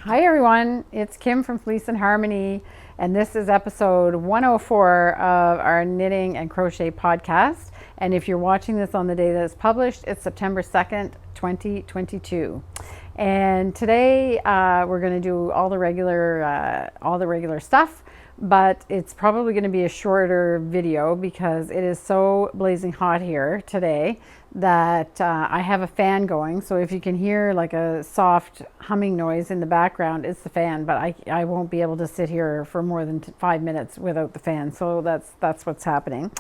Hi everyone, it's Kim from Fleece and Harmony, and this is episode 104 of our knitting and crochet podcast. And if you're watching this on the day that it's published, it's September 2nd, 2022. And today we're going to do all the regular stuff, but it's probably going to be a shorter video because it is so blazing hot here today that I have a fan going. So if you can hear like a soft humming noise in the background, it's the fan, but I won't be able to sit here for more than 5 minutes without the fan. So that's what's happening.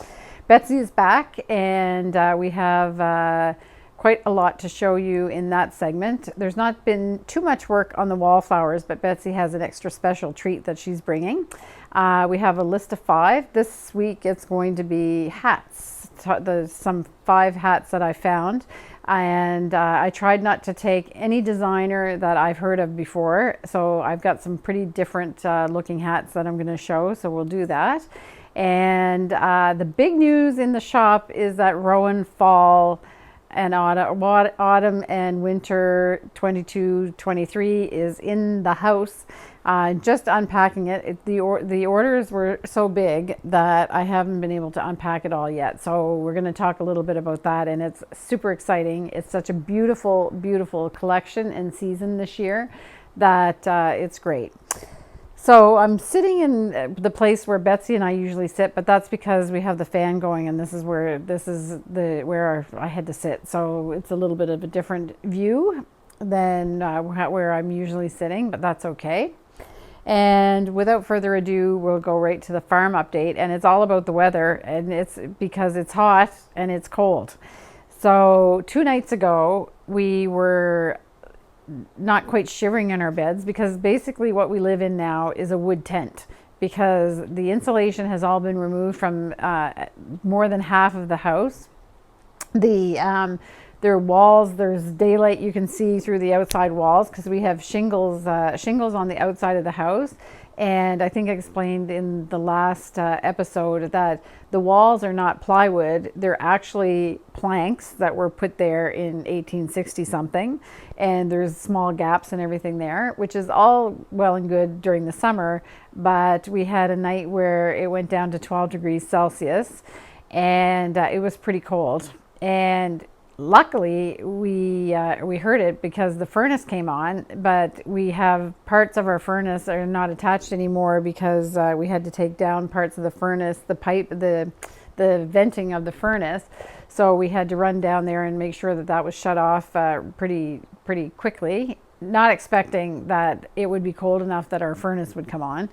Betsy is back, and we have quite a lot to show you in that segment. There's not been too much work on the Wallflowers, but Betsy has an extra special treat that she's bringing. We have a list of 5. This week it's going to be hats. There's some 5 hats that I found, and I tried not to take any designer that I've heard of before, so I've got some pretty different looking hats that I'm going to show, so we'll do that. And the big news in the shop is that Rowan Fall and autumn and winter 22-23 is in the house. Just unpacking it. The orders were so big that I haven't been able to unpack it all yet. So we're going to talk a little bit about that, and it's super exciting. It's such a beautiful, beautiful collection and season this year that it's great. So I'm sitting in the place where Betsy and I usually sit, but that's because we have the fan going, and this is where I had to sit. So it's a little bit of a different view than where I'm usually sitting, but that's okay. And without further ado, we'll go right to the farm update, and it's all about the weather, and it's because it's hot and it's cold. So 2 nights ago, we were not quite shivering in our beds because basically what we live in now is a wood tent because the insulation has all been removed from more than half of the house. There are walls, there's daylight you can see through the outside walls because we have shingles on the outside of the house. And I think I explained in the last episode that the walls are not plywood, they're actually planks that were put there in 1860 something. And there's small gaps and everything there, which is all well and good during the summer. But we had a night where it went down to 12 degrees Celsius and it was pretty cold. And luckily, we heard it because the furnace came on, but we have parts of our furnace are not attached anymore because we had to take down parts of the furnace, the pipe, the venting of the furnace. So we had to run down there and make sure that was shut off pretty quickly, not expecting that it would be cold enough that our furnace would come on.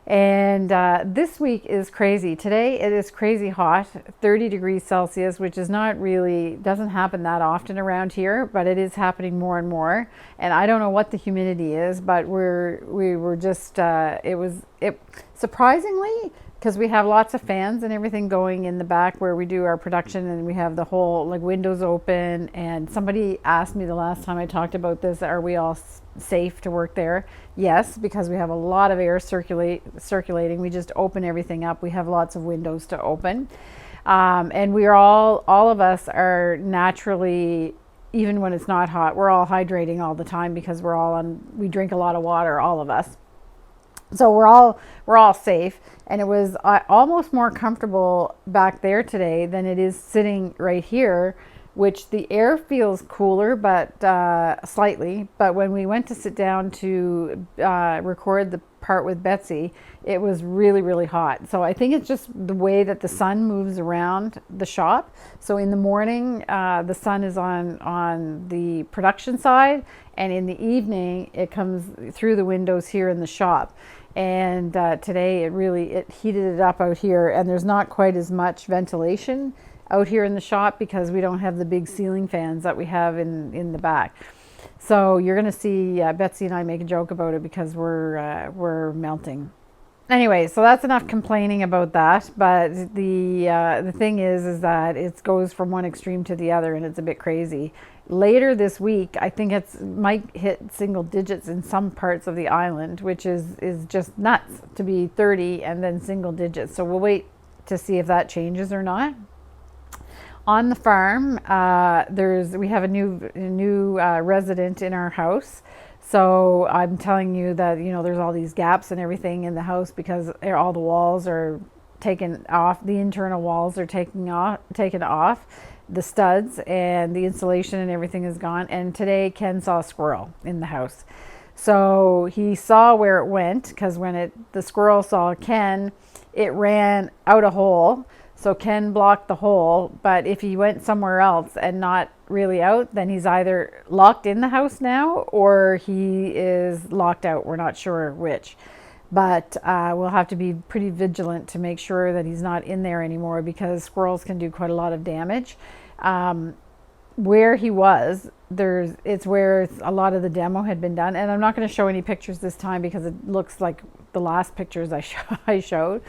And this week is crazy. Today it is crazy hot, 30 degrees Celsius, which is doesn't happen that often around here, but it is happening more and more. And I don't know what the humidity is, but we were just, it surprisingly, because we have lots of fans and everything going in the back where we do our production, and we have the whole windows open. And somebody asked me the last time I talked about this, are we all safe to work there? Yes, because we have a lot of air circulating. We just open everything up. We have lots of windows to open. And we are all of us are naturally, even when it's not hot, we're all hydrating all the time because we drink a lot of water, all of us. So we're all safe, and it was almost more comfortable back there today than it is sitting right here, which the air feels cooler, but slightly. But when we went to sit down to record the part with Betsy, it was really, really hot. So I think it's just the way that the sun moves around the shop. So in the morning, the sun is on the production side, and in the evening, it comes through the windows here in the shop. And today it heated it up out here, and there's not quite as much ventilation out here in the shop because we don't have the big ceiling fans that we have in the back. So you're going to see Betsy and I make a joke about it because we're melting. Anyway, so that's enough complaining about that. But the thing is that it goes from one extreme to the other, and it's a bit crazy. Later this week, I think might hit single digits in some parts of the island, which is just nuts to be 30 and then single digits. So we'll wait to see if that changes or not. On the farm, we have a new resident in our house. So I'm telling you that, there's all these gaps and everything in the house because all the walls are taken off. The internal walls are taken off. The studs and the insulation and everything is gone. And today Ken saw a squirrel in the house. So he saw where it went, because when the squirrel saw Ken, it ran out a hole. So Ken blocked the hole, but if he went somewhere else and not really out, then he's either locked in the house now or he is locked out. We're not sure which, but we'll have to be pretty vigilant to make sure that he's not in there anymore, because squirrels can do quite a lot of damage. Where he was, it's where a lot of the demo had been done, and I'm not going to show any pictures this time because it looks like the last pictures I showed.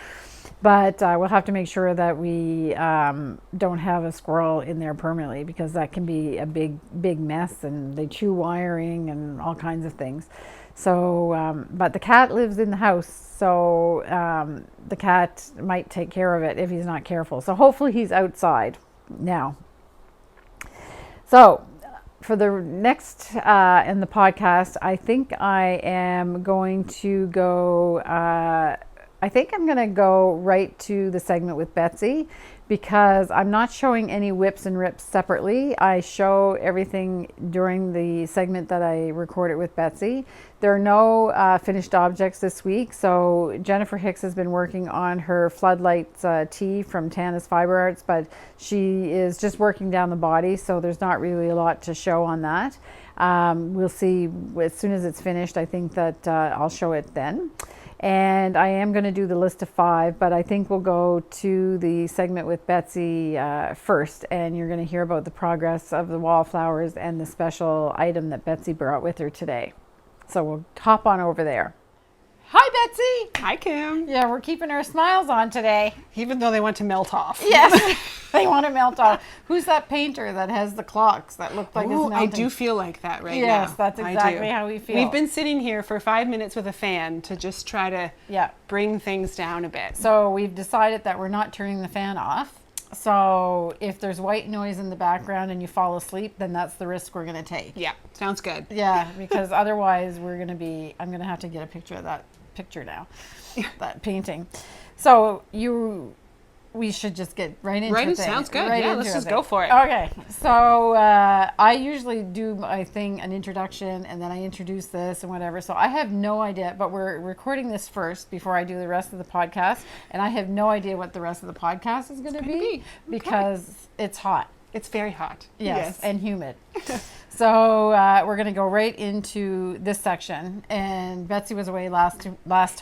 But we'll have to make sure that we don't have a squirrel in there permanently, because that can be a big mess, and they chew wiring and all kinds of things. So, but the cat lives in the house, so the cat might take care of it if he's not careful. So hopefully he's outside now. So for the next in the podcast, I think I am going to go... I think I'm going to go right to the segment with Betsy, because I'm not showing any whips and rips separately. I show everything during the segment that I recorded with Betsy. There are no finished objects this week. So Jennifer Hicks has been working on her Floodlights tee from Tana's Fiber Arts, but she is just working down the body. So there's not really a lot to show on that. We'll see as soon as it's finished. I think that I'll show it then. And I am going to do the list of 5, but I think we'll go to the segment with Betsy first, and you're going to hear about the progress of the Wallflowers and the special item that Betsy brought with her today. So we'll hop on over there. Hi, Betsy. Hi, Kim. Yeah, we're keeping our smiles on today. Even though they want to melt off. Yes, they want to melt off. Who's that painter that has the clocks that look like it's melting? I do feel like that right now. Yes, that's exactly how we feel. We've been sitting here for 5 minutes with a fan to just try to bring things down a bit. So we've decided that we're not turning the fan off. So if there's white noise in the background and you fall asleep, then that's the risk we're going to take. Yeah, sounds good. Yeah, because otherwise I'm going to have to get a picture of that picture now, that painting. So we should just get right into it. Sounds good. Yeah, let's just go for it. Okay. So I usually do my thing, an introduction, and then I introduce this and whatever. So I have no idea, but we're recording this first before I do the rest of the podcast, and I have no idea what the rest of the podcast is going to be because it's hot. It's very hot. Yes, and humid. So we're going to go right into this section. And Betsy was away last time.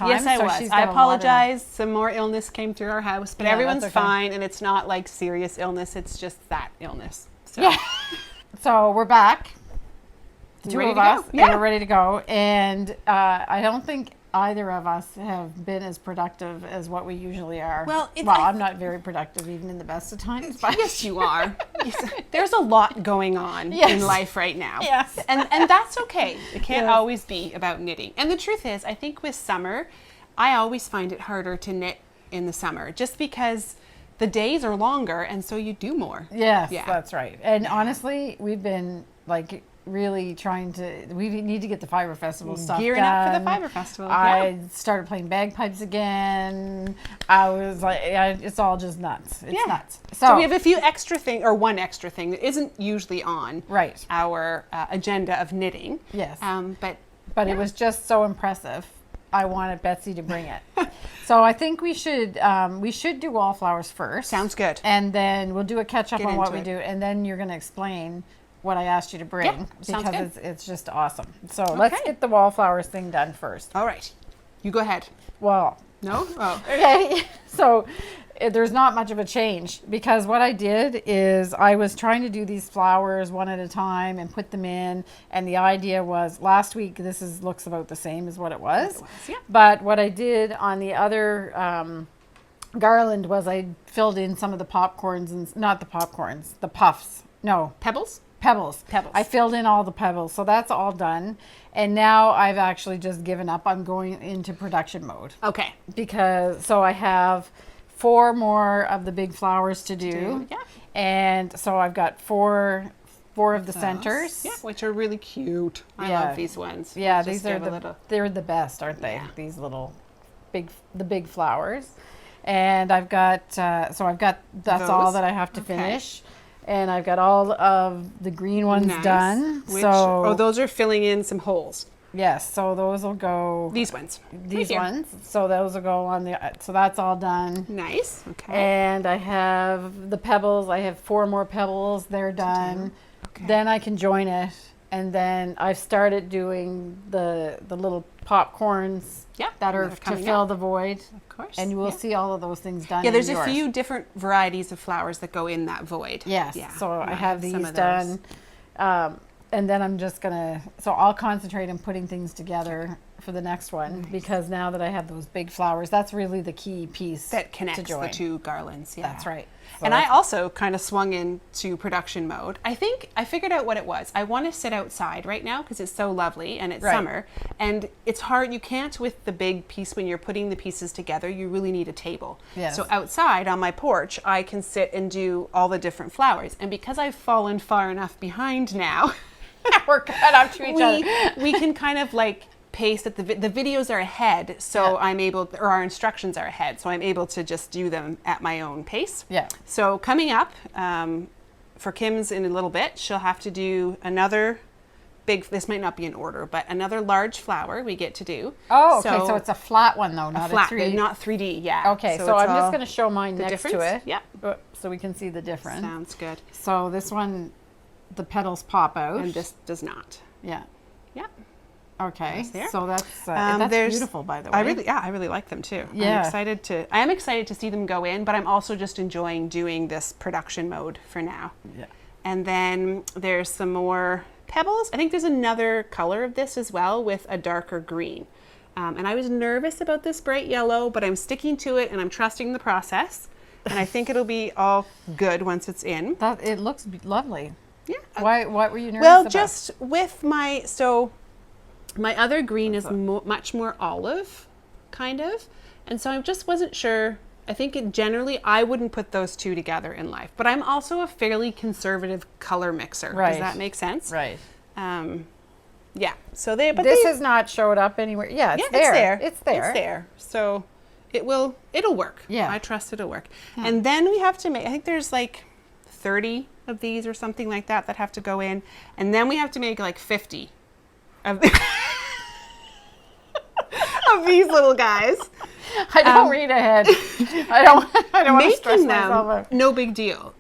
Yes, I was. I apologize. Some more illness came through our house, but everyone's fine, and it's not like serious illness. It's just that illness. So. Yeah. So we're back. Two of us. Yeah. And we're ready to go. And I don't think either of us have been as productive as what we usually are. Well, I'm not very productive even in the best of times. But yes, you are. There's a lot going on in life right now. Yes. And that's okay. It can't always be about knitting. And the truth is, I think with summer, I always find it harder to knit in the summer just because the days are longer and so you do more. Yes, that's right. And honestly, we've been really we need to get the Fibre Festival stuff gearing done. up for the Fibre Festival. I started playing bagpipes again. I was like, it's all just nuts. It's nuts. So we have a few extra things, or one extra thing that isn't usually on right our agenda of knitting. Yes. But it was just so impressive. I wanted Betsy to bring it. So I think we should do Wallflowers first. Sounds good. And then we'll do a catch up on what we do, and then you're going to explain what I asked you to bring because it's just awesome. So let's get the Wallflowers thing done first. All right. You go ahead. Well. No? Oh. Okay. So there's not much of a change because what I did is I was trying to do these flowers one at a time and put them in. And the idea was last week, looks about the same as what it was. But what I did on the other garland was I filled in some of the popcorns and not the popcorns, the puffs. No. Pebbles. I filled in all the pebbles. So that's all done. And now I've actually just given up. I'm going into production mode. Okay. So I have 4 more of the big flowers to do. Yeah. And so I've got 4 of the centers. Yeah, which are really cute. I Yeah. love these ones. Yeah, Just these are give a little- they're the best, aren't they? Yeah. These little big flowers. And I've got that's all Those? that I have to Okay. finish. And I've got all of the green ones Nice. done. Oh, those are filling in some holes. Yes, so those will go. These ones. These Right here. ones. So those will go on the. So that's all done. Nice. Okay. And I have the pebbles. I have 4 more pebbles. They're done. Okay. Then I can join it. And then I've started doing the little popcorns. Yeah, That are that are to coming fill up. the void. Of course. And you will yeah. see all of those things done. Yeah, there's in a yours. few different varieties of flowers that go in that void. Yes. Yeah. So I have some these of those. done. And then I'm just gonna, so I'll concentrate on putting things together for the next one, because now that I have those big flowers, that's really the key piece That connects to join. the 2 garlands. Yeah. That's right. So And I that's- also kind of swung into production mode. I think I figured out what it was. I want to sit outside right now because it's so lovely and it's Right. summer. And it's hard. You can't with the big piece when you're putting the pieces together. You really need a table. Yes. So outside on my porch, I can sit and do all the different flowers. And because I've fallen far enough behind now, we're cut up to each other. we can kind of like paste that the videos are ahead, so Yeah. I'm able, or our instructions are ahead, so I'm able to just do them at my own pace. Yeah. So coming up for Kim's in a little bit, she'll have to do another big, this might not be in order, but another large flower we get to do. Oh, okay. So it's a flat one though, not flat, a 3D. not 3D, yeah. Okay, so it's I'm all just going to show mine the next to difference? it. Yeah. So we can see the difference. Sounds good. So this one, the petals pop out. And this does not. Yeah. Yeah. Okay. Nice there. So that's beautiful, by the way. I really like them too. Yeah. I am excited to see them go in, but I'm also just enjoying doing this production mode for now. Yeah. And then there's some more pebbles. I think there's another color of this as well with a darker green. And I was nervous about this bright yellow, but I'm sticking to it and I'm trusting the process. And I think it'll be all good once it's in. It looks lovely. Yeah. Why? What were you nervous Well, about? just with my other green is much more olive, kind of, and so I just wasn't sure. I think generally I wouldn't put those 2 together in life, but I'm also a fairly conservative color mixer. Right. Does that make sense? Right. Yeah. So This has not showed up anywhere. Yeah, it's there. It's there. So it'll work. Yeah. I trust it'll work. And then we have to make, I think there's like 30 of these or something like that have to go in, and then we have to make like 50 of of these little guys. I don't read ahead. I don't want to stress Making myself them, out. no big deal.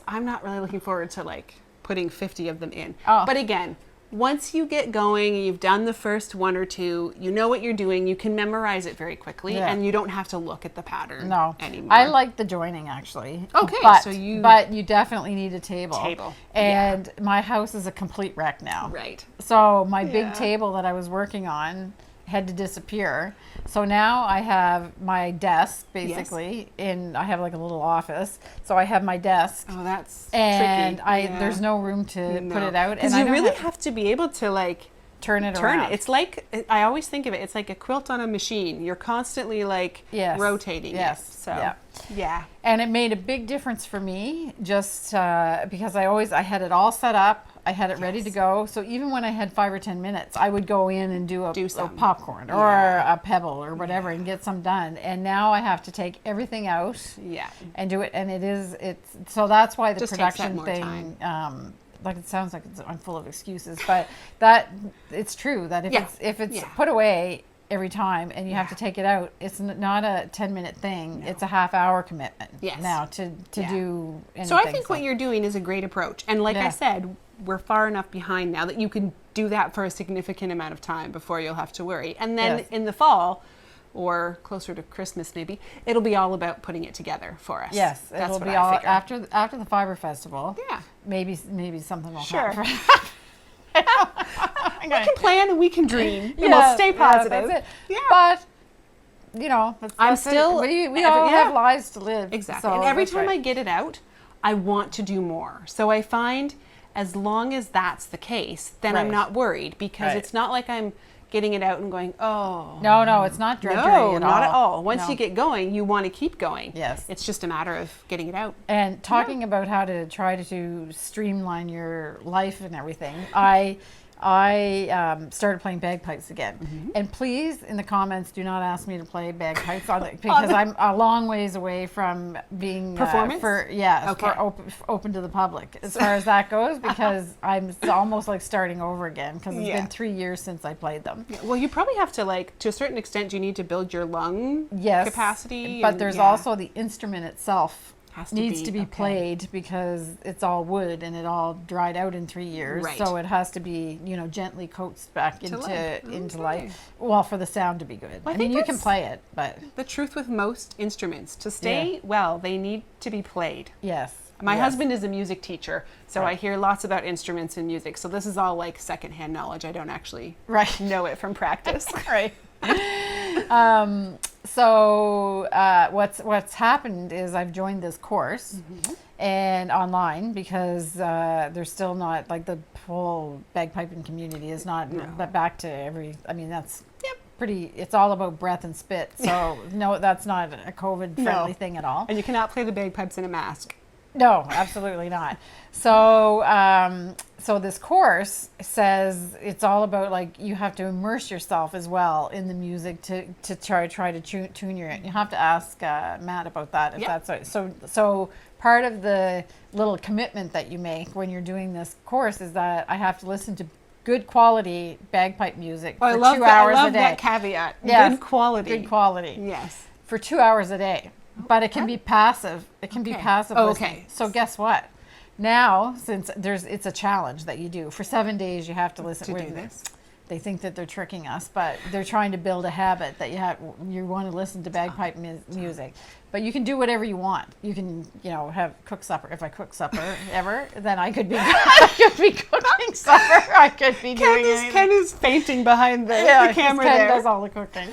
I'm not really looking forward to like putting 50 of them in. Oh. But again, once you get going and you've done the first 1 or 2, you know what you're doing, you can memorize it very quickly, Yeah. and you don't have to look at the pattern anymore. I like the joining actually. Okay, but, so you- but you definitely need a table. Table, And my house is a complete wreck now. Right. So my big Yeah. table that I was working on had to disappear. So now I have my desk basically I have like a little office. So I have my desk. Oh, that's And tricky. there's no room to put it out. Because and I you don't really have to be able to like turn it turn around. it. It's like, I always think of it, it's like a quilt on a machine. You're constantly like Yes. rotating Yes. it. So Yeah. yeah. And it made a big difference for me just because I had it all set up. I had it ready to go. So even when I had 5 or 10 minutes, I would go in and do a some. popcorn or a pebble or whatever and get some done. And now I have to take everything out Yeah. and do it. And so that's why the Just takes that production more thing, like it sounds like I'm full of excuses, but that it's true that if it's put away every time and you have to take it out, it's not a 10-minute thing. It's a half-hour commitment now to do anything. So I think what you're doing is a great approach. And like I Yeah. said, we're far enough behind now that you can do that for a significant amount of time before you'll have to worry. And then Yes. in the fall, or closer to Christmas maybe, it'll be all about putting it together for us. Yes, That's it'll what be I all figure. after the Fibre Festival. Yeah. Maybe something will Sure. happen. We can plan and we can dream. And we'll Yeah, stay yeah, positive. that's it. Yeah. But I'm that's it. still- we all yeah. have lives to live. Exactly. So and every that's time right. I get it out, I want to do more. So I find as long as that's the case, then I'm Right. not worried because Right. it's not like I'm getting it out and going, oh. No, it's not drudgery No, at not all. at all. Once No. you get going, you want to keep going. Yes. It's just a matter of getting it out. And talking about how to try to streamline your life and everything, I started playing bagpipes again. And please, in the comments, do not ask me to play bagpipes on it, because I'm a long ways away from being Performance? for open to the public as far as that goes, because I'm almost like starting over again, because it's been 3 years since I played them. Yeah, well, you probably have to, like, to a certain extent, you need to build your lung capacity. But there's also the instrument itself needs to be okay. played, because it's all wood and it all dried out in 3 years. Right. So it has to be, you know, gently coaxed back into life. Well, for the sound to be good. Well, I mean, you can play it, but the truth with most instruments, to stay well, they need to be played. yes. My husband is a music teacher, so I hear lots about instruments and music. So this is all like secondhand knowledge. I don't actually know it from practice. Right. So what's happened is I've joined this course and online, because there's still not, like, the whole bagpiping community is not back to I mean, that's pretty, it's all about breath and spit. So no, that's not a COVID friendly thing at all. And you cannot play the bagpipes in a mask. No, absolutely not. So, so this course says it's all about, like, you have to immerse yourself as well in the music to try to tune your. You have to ask Matt about that, if that's right. So part of the little commitment that you make when you're doing this course is that I have to listen to good quality bagpipe music for 2 hours a day. I love that caveat. Yes, Good quality. Good quality. Yes. For 2 hours a day. But it can be passive. It can be passive listening. So guess what? Now, since it's a challenge that you do for 7 days, you have to listen to do this. They think that they're tricking us, but they're trying to build a habit that you want to listen to bagpipe music. But you can do whatever you want. You can, you know, cook supper. If I cook supper ever, then I could be cooking supper. I could be doing anything. Ken is fainting behind the camera Ken there. does all the cooking.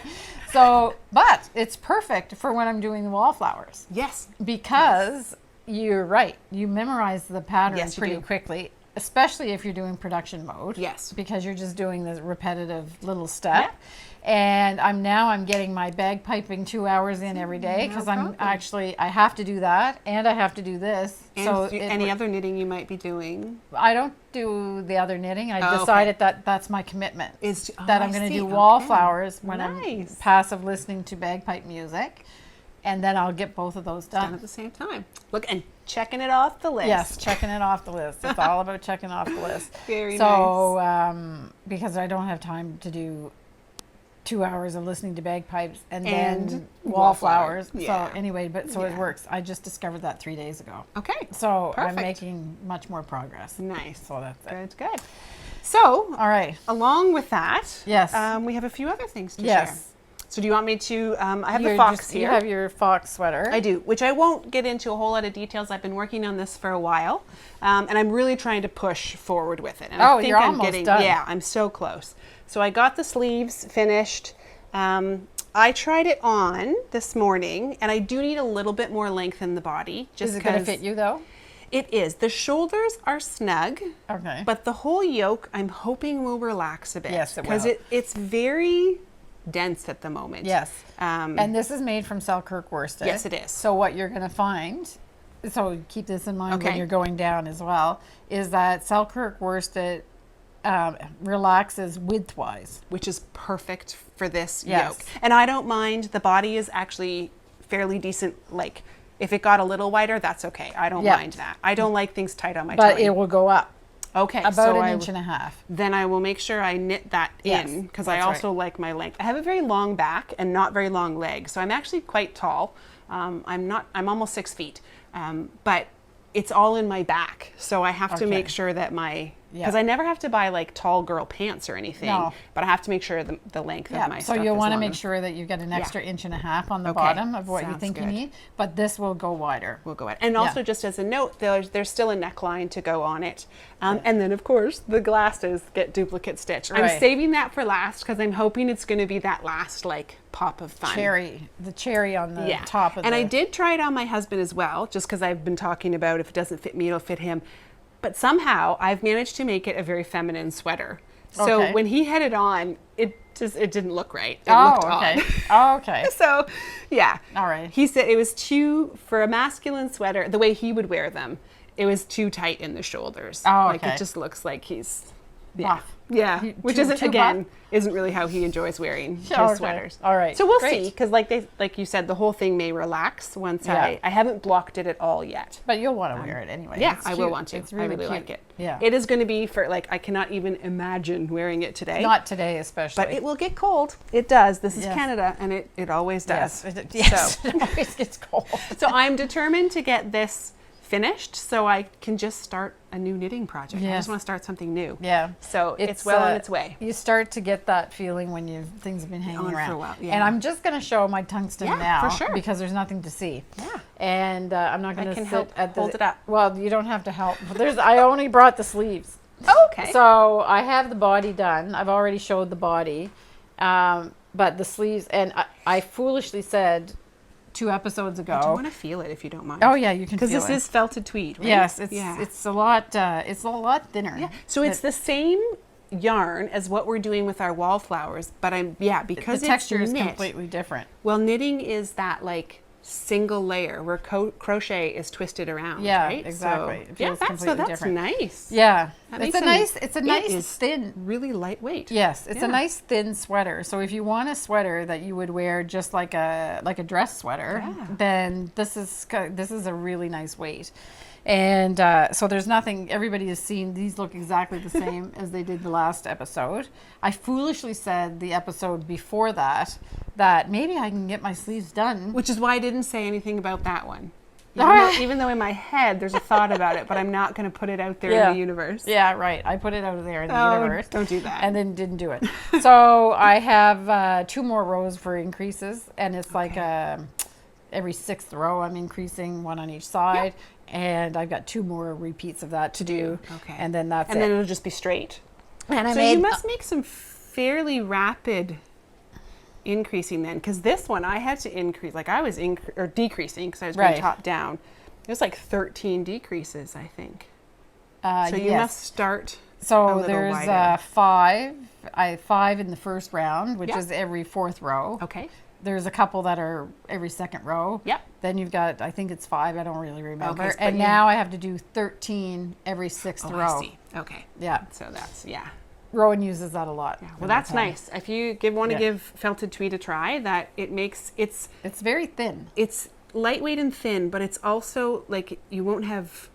So, but it's perfect for when I'm doing the wallflowers. Yes. Because you're right. You memorize the pattern pretty do. quickly, especially if you're doing production mode. Yes. Because you're just doing this repetitive little step. Yeah. And I'm getting my bagpiping 2 hours in every day, because I have to do that, and I have to do this. And so any other knitting you might be doing? I don't do the other knitting. I decided that that's my commitment. That I'm going to do wallflowers when I'm passive listening to bagpipe music, and then I'll get both of those done at the same time. Look, and checking it off the list. Yes, checking it off the list. It's all about checking off the list. Very nice. So, because I don't have time to do 2 hours of listening to bagpipes and then wallflowers. Yeah. So anyway, it works. I just discovered that 3 days ago. Okay. So perfect. I'm making much more progress. Nice. So that's it. Good. So, all right. Along with that, yes, we have a few other things to share. So do you want me to, I have the fox here. You have your fox sweater. I do, which I won't get into a whole lot of details. I've been working on this for a while, and I'm really trying to push forward with it. And I think you're almost done. Yeah, I'm so close. So I got the sleeves finished. I tried it on this morning, and I do need a little bit more length in the body. Is it going to fit you, though? It is. The shoulders are snug, but the whole yoke I'm hoping will relax a bit. Yes, it will. Because it's very dense at the moment. Yes. And this is made from Selkirk worsted. Yes, it is. So what you're going to find, so keep this in mind when you're going down as well, is that Selkirk worsted relaxes widthwise, which is perfect for this yoke. And I don't mind. The body is actually fairly decent. Like, if it got a little wider, that's okay. I don't mind that. I don't like things tight on my tummy. But it will go up. Okay, about an inch and a half. Then I will make sure I knit that in, because I also like my length. I have a very long back and not very long legs, so I'm actually quite tall. I'm almost 6 feet, but it's all in my back, so I have to make sure that because I never have to buy like tall girl pants or anything, but I have to make sure the length of my stuff. So you'll want to make sure that you get an extra inch and a half on the bottom of what you think you need, but this will go wider. And also, just as a note, there's still a neckline to go on it, and then of course the glasses get duplicate stitched. I'm saving that for last, because I'm hoping it's going to be that last like pop of fun. The cherry on the top of I did try it on my husband as well, just because I've been talking about if it doesn't fit me, it'll fit him. But somehow I've managed to make it a very feminine sweater. So when he had it on, just it didn't look right. It looked okay. odd. Oh, okay. So, yeah. All right. He said it was too, for a masculine sweater, the way he would wear them, it was too tight in the shoulders. Oh, Like okay. it just looks like he's Buff. Yeah, which too- isn't too again isn't really how he enjoys wearing his Okay. sweaters. All right. So we'll Great. see, because like you said, the whole thing may relax once Yeah. I haven't blocked it at all yet. But you'll want to wear it anyway. Yeah, It's I will cute. want to. It's I really really cute. like it. Yeah. It is going to be for I cannot even imagine wearing it today. Not today, especially. But it will get cold. It does. This is Yes. Canada, and it always does. Yes. So, It always gets cold. so I'm determined to get this finished so I can just start a new knitting project. I Yes. just want to start something new. Yeah. So it's well on its way. You start to get that feeling when things have been hanging On for around. a while, yeah. And I'm just going to show my tungsten Yeah, now for sure. because there's nothing to see. Yeah. And I'm not going to can sit help at the hold it up. Well, you don't have to help. I only brought the sleeves. Oh, okay. So I have the body done. I've already showed the body. But the sleeves, and I foolishly said 2 episodes ago. Do you want to feel it if you don't mind? Oh yeah, you can feel Because it. this is felted tweed, right? Yes, it's a lot thinner. Yeah. So it's the same yarn as what we're doing with our Wallflowers, but because the it's texture is knit, completely different. Well, knitting is that like single layer where crochet is twisted around. Yeah, right? exactly. So, It feels that's completely different. nice. Yeah, That it's makes a it nice is thin. really lightweight. Yes, it's Yeah. a nice thin sweater. So if you want a sweater that you would wear just like a dress sweater, Yeah. then this is a really nice weight. And so there's nothing. Everybody has seen these look exactly the same as they did the last episode. I foolishly said the episode before that maybe I can get my sleeves done. Which is why I didn't say anything about that one. Ah. Even though in my head there's a thought about it, but I'm not going to put it out there Yeah. in the universe. Yeah, right. I put it out there in the Oh, universe. don't do that. And then didn't do it. So I have 2 more rows for increases, and it's like every 6th row I'm increasing 1 on each side, and I've got 2 more repeats of that to do. Okay. And then that's and it. then it'll just be straight. And So you must make some fairly rapid increasing then, because this one I had to increase, like I was decreasing because I was going Right. top down. It was like 13 decreases, I think. So you yes. must start a So little there's wider. 5 in the first round, which Yeah. is every 4th row. Okay. There's a couple that are every 2nd row. Yep. Then you've got, I think it's 5, I don't really remember. Okay, but and you- now I have to do 13 every 6th Oh, row. I see. Okay. Yeah. So that's, Rowan uses that a lot. Well, that's nice. If you want to Yeah. give felted tweed a try, that it makes, it's It's very thin. lightweight and thin, but it's also like you won't have,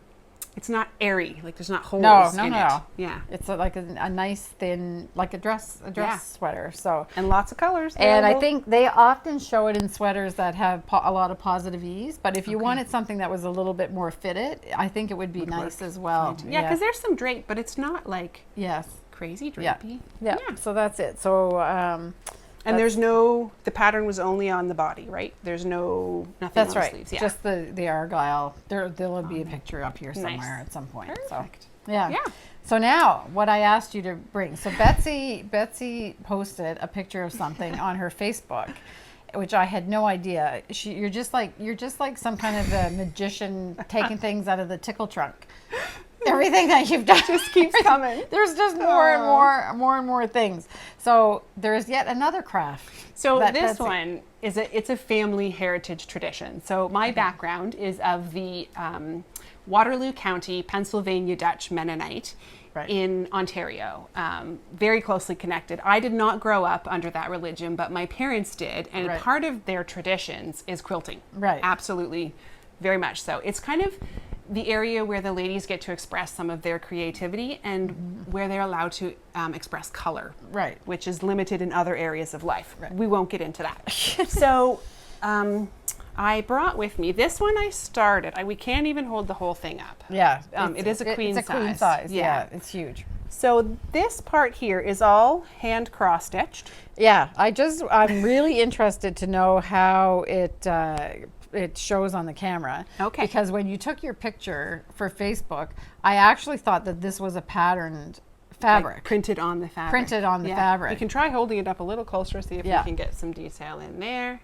it's not airy, like there's not holes No. in it. Yeah. It's like a nice thin, like a dress Yeah. sweater. So, And lots of colors. and I available. think they often show it in sweaters that have a lot of positive ease. But if you wanted something that was a little bit more fitted, I think it would be nice as well. Yeah, because there's some drape, but it's not like yes, crazy yeah. drapey. yeah, So that's it. So And there's no, the pattern was only on the body, right? There's nothing that's on right. the sleeves. Yeah. Just the argyle. There'll be a picture up here somewhere Nice. at some point. Perfect. So yeah. Yeah. So now, what I asked you to bring. So Betsy posted a picture of something on her Facebook, which I had no idea. You're just like some kind of a magician taking things out of the tickle trunk. Everything that you've done just keeps coming. There's just more and more things. So there's yet another craft. So that this Betsy- one it's a family heritage tradition. So my background is of the Waterloo County, Pennsylvania Dutch Mennonite in Ontario, very closely connected. I did not grow up under that religion, but my parents did, and part of their traditions is quilting. Right. Absolutely, very much so. It's kind of the area where the ladies get to express some of their creativity and where they're allowed to express color, Right. which is limited in other areas of life. We won't get into that. So I brought with me, this one I started, we can't even hold the whole thing up. Yeah. It is a queen size. It's a queen size. Yeah. Yeah. It's huge. So this part here is all hand cross stitched. Yeah. I'm really interested to know how it shows on the camera. Okay. Because when you took your picture for Facebook, I actually thought that this was a patterned fabric. Like printed on the fabric. Printed on the fabric. You can try holding it up a little closer, see if you can get some detail in there.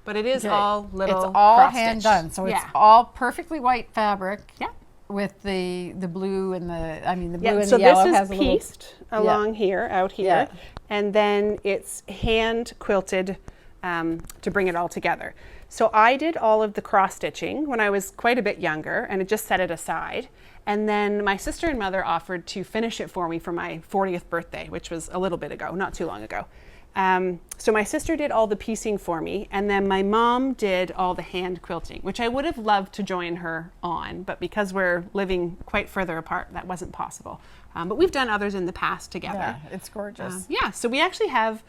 But it is all little It's all cross hand stitched. done. So it's all perfectly white fabric. Yeah. With the blue and the blue and Yeah, the so yellow this has is a little pieced along here, out here. Yeah. and then it's hand quilted to bring it all together. So I did all of the cross stitching when I was quite a bit younger, and I just set it aside. And then my sister and mother offered to finish it for me for my 40th birthday, which was a little bit ago, not too long ago. So my sister did all the piecing for me, and then my mom did all the hand quilting, which I would have loved to join her on, but because we're living quite further apart, that wasn't possible. But we've done others in the past together. Yeah, it's gorgeous. Yeah, so we actually have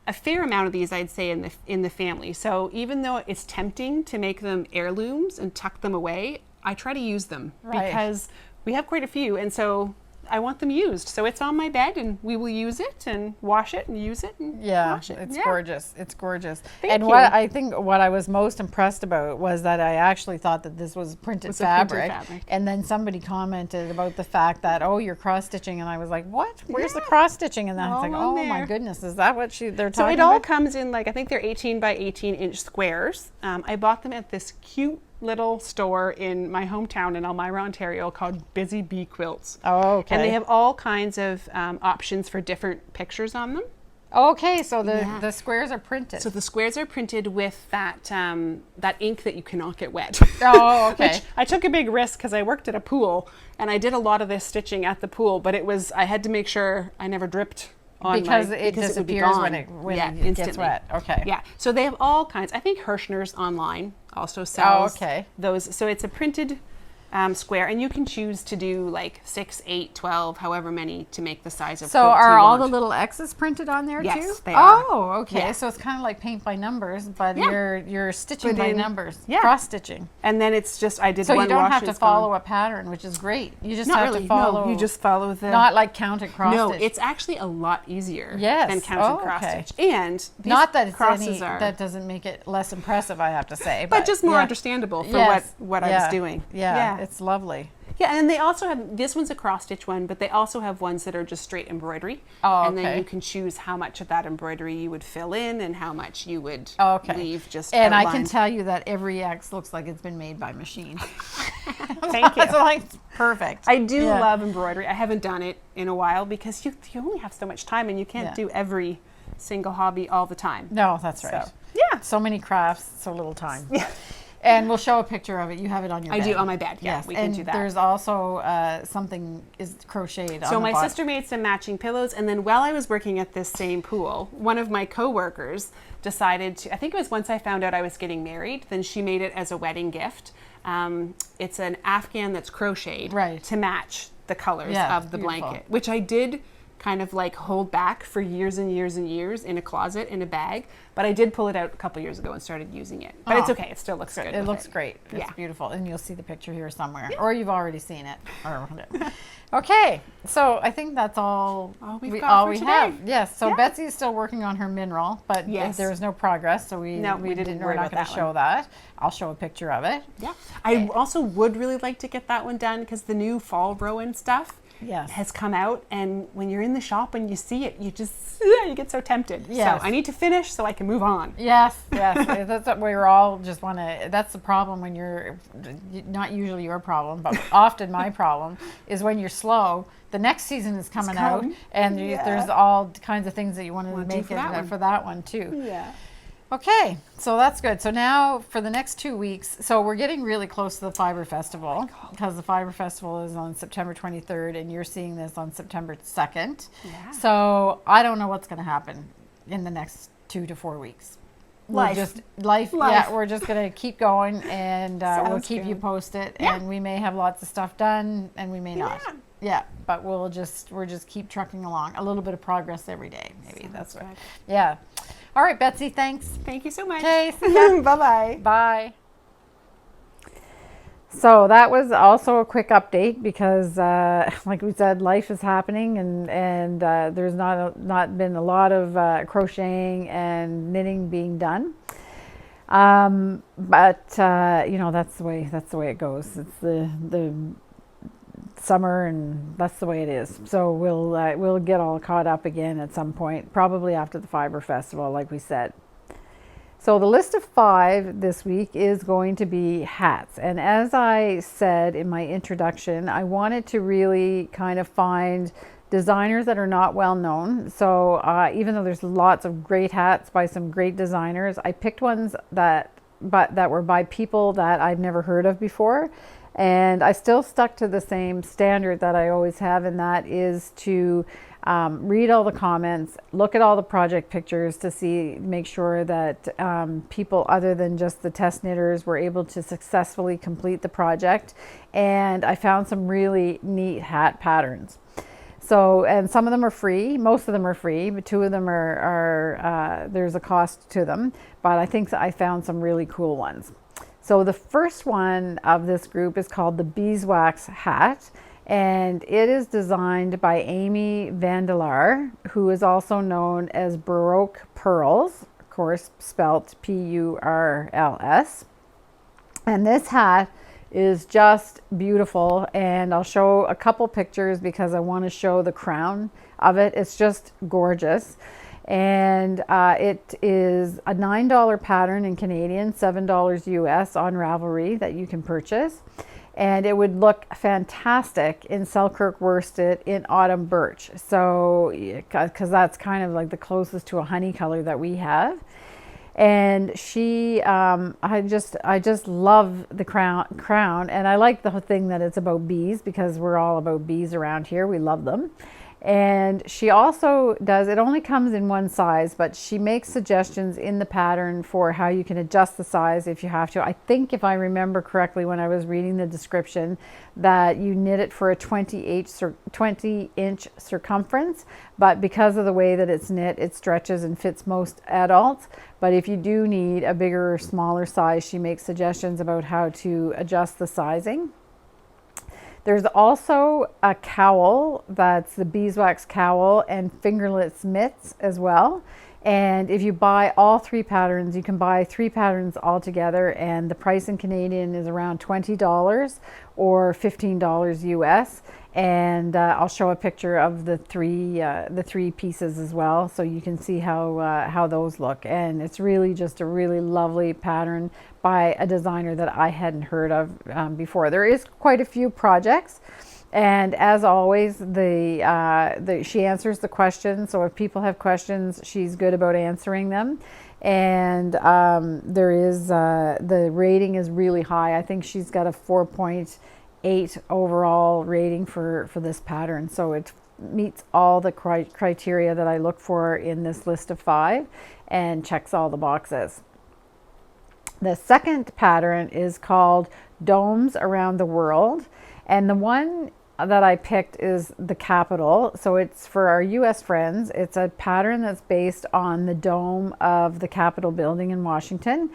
a fair amount of these, I'd say, in the family. So even though it's tempting to make them heirlooms and tuck them away, I try to use them because we have quite a few, and so I want them used. So it's on my bed, and we will use it and wash it and use it and wash it. It's gorgeous. It's gorgeous. Thank you. What I think what I was most impressed about was that I actually thought that this was printed fabric. And then somebody commented about the fact that, oh, you're cross stitching, and I was like, what? Where's the cross stitching? And then I was like, oh my goodness, is that what they're talking about? So it all comes in, like, I think they're 18 by 18 inch squares. I bought them at this cute little store in my hometown in Elmira, Ontario called Busy Bee Quilts. Oh, okay. And they have all kinds of options for different pictures on them. Okay, so the squares are printed. So the squares are printed with that that ink that you cannot get wet. Oh, okay. Which I took a big risk because I worked at a pool and I did a lot of this stitching at the pool, but I had to make sure I never dripped on because it disappears when it gets wet. Okay. Yeah. So they have all kinds. I think Hirschner's online also sells those. So it's a printed square, and you can choose to do like 6, 8, 12, however many to make the size of. So are all the little X's printed on there too? Yes, they are. Oh, okay. Yeah. So it's kind of like paint by numbers, but you're stitching by numbers, cross stitching. And then it's just I did. So one you don't wash, have to follow a pattern, which is great. You just have to follow. No, you just follow the. Not like counted cross stitch. No, it's actually a lot easier yes. than counted cross stitch. And these not that it's crosses are that doesn't make it less impressive, I have to say, but just more understandable for what I was doing. Yeah, it's lovely. Yeah, and they also have, this one's a cross stitch one, but they also have ones that are just straight embroidery. Oh, okay. And then you can choose how much of that embroidery you would fill in and how much you would leave just And outlined. I can tell you that every X looks like it's been made by machine. Thank you. It's like perfect. I do love embroidery. I haven't done it in a while because you only have so much time and you can't do every single hobby all the time. No, that's right. So, yeah. So many crafts, so little time. Yeah. And we'll show a picture of it. You have it on your bed. I do on my bed. Yeah, yes. we can do that. There's also something is crocheted. So my sister made some matching pillows, and then while I was working at this same pool, one of my coworkers decided to. I think it was once I found out I was getting married. Then she made it as a wedding gift. It's an Afghan that's crocheted to match the colors of the blanket, which I did kind of like hold back for years and years and years in a closet in a bag, but I did pull it out a couple years ago and started using it. But it's okay, it still looks good. It looks great. It's beautiful, and you'll see the picture here somewhere, or you've already seen it. Okay, so I think that's all we have. Yes. So Betsy is still working on her mineral, but there was no progress, so we're not going to show that. I'll show a picture of it. Yeah. I also would really like to get that one done because the new fall Rowan stuff has come out, and when you're in the shop and you see it, you get so tempted. So I need to finish so I can move on. Yes. That's what we're all just want to. That's the problem when you're not usually your problem, but often my problem is when you're slow. The next season is coming out, and there's all kinds of things that you want to make for that one too. Yeah. Okay, so that's good. So now for the next 2 weeks, so we're getting really close to the Fibre Festival because the Fibre Festival is on September 23rd and you're seeing this on September 2nd. Yeah. So I don't know what's going to happen in the next 2 to 4 weeks. Life. Yeah, we're just going to keep going, and we'll keep you posted, and we may have lots of stuff done and we may not. Yeah, but we're just keep trucking along. A little bit of progress every day, maybe. That's right. Yeah. All right, Betsy, thanks. Thank you so much. Okay, bye-bye. Bye. So that was also a quick update because, like we said, life is happening, and there's not been a lot of crocheting and knitting being done. But you know, that's the way it goes. It's the summer, and that's the way it is. So we'll get all caught up again at some point, probably after the Fibre Festival, like we said. So the list of 5 this week is going to be hats, and as I said in my introduction, I wanted to really kind of find designers that are not well known. So even though there's lots of great hats by some great designers, I picked ones that were by people that I've never heard of before. And I still stuck to the same standard that I always have, and that is to read all the comments, look at all the project pictures to make sure that people other than just the test knitters were able to successfully complete the project. And I found some really neat hat patterns. So, and some of them are free, most of them are free, but two of them are there's a cost to them, but I think I found some really cool ones. So the first one of this group is called the BEESWAX hat, and it is designed by Amy Vandelaar, who is also known as Baroque Pearls, of course spelt P-U-R-L-S. And this hat is just beautiful, and I'll show a couple pictures because I want to show the crown of it. It's just gorgeous. And it is a $9 pattern in Canadian, $7 US on Ravelry that you can purchase. And it would look fantastic in Selkirk worsted in autumn birch. So, because that's kind of like the closest to a honey color that we have. And she, I just love the crown, and I like the whole thing that it's about bees, because we're all about bees around here. We love them. And she also does, it only comes in one size, but she makes suggestions in the pattern for how you can adjust the size if you have to. I think if I remember correctly when I was reading the description, that you knit it for a 20-inch circumference, but because of the way that it's knit, it stretches and fits most adults. But if you do need a bigger or smaller size, she makes suggestions about how to adjust the sizing. There's also a cowl, that's the BEESWAX cowl, and fingerless mitts as well. And if you buy all three patterns, you can buy three patterns all together, and the price in Canadian is around $20 or $15 US. And I'll show a picture of the three pieces as well, so you can see how those look. And it's really just a really lovely pattern by a designer that I hadn't heard of before. There is quite a few projects, and as always, she answers the questions. So if people have questions, she's good about answering them. And there is the rating is really high. I think she's got a 4.8 overall rating for this pattern, so it meets all the criteria that I look for in this list of 5 and checks all the boxes. The second pattern is called Domes Around the World, and the one that I picked is the Capitol. So it's for our US friends. It's a pattern that's based on the dome of the Capitol building in Washington.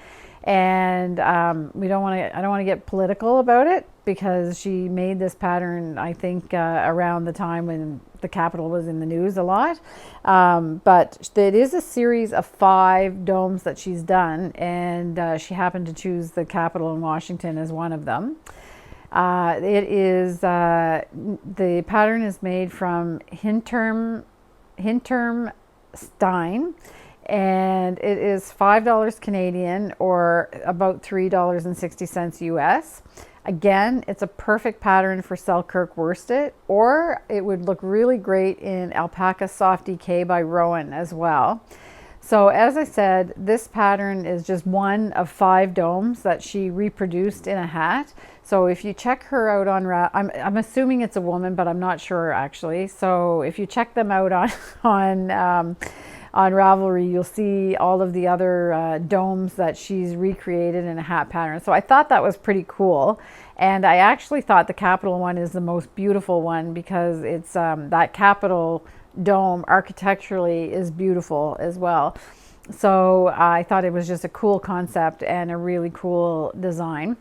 And I don't want to get political about it, because she made this pattern, I think, around the time when the Capitol was in the news a lot. But it is a series of 5 domes that she's done, and she happened to choose the Capitol in Washington as one of them. The pattern is made from Hinterm Stein, and it is $5 Canadian or about $3.60 US. Again, it's a perfect pattern for Selkirk worsted, or it would look really great in Alpaca Soft DK by Rowan as well. So as I said, this pattern is just one of 5 domes that she reproduced in a hat. So if you check her out on, I'm assuming it's a woman, but I'm not sure actually. So if you check them out on Ravelry, you'll see all of the other domes that she's recreated in a hat pattern. So I thought that was pretty cool. And I actually thought the Capitol one is the most beautiful one, because it's that Capitol dome architecturally is beautiful as well. So I thought it was just a cool concept and a really cool design.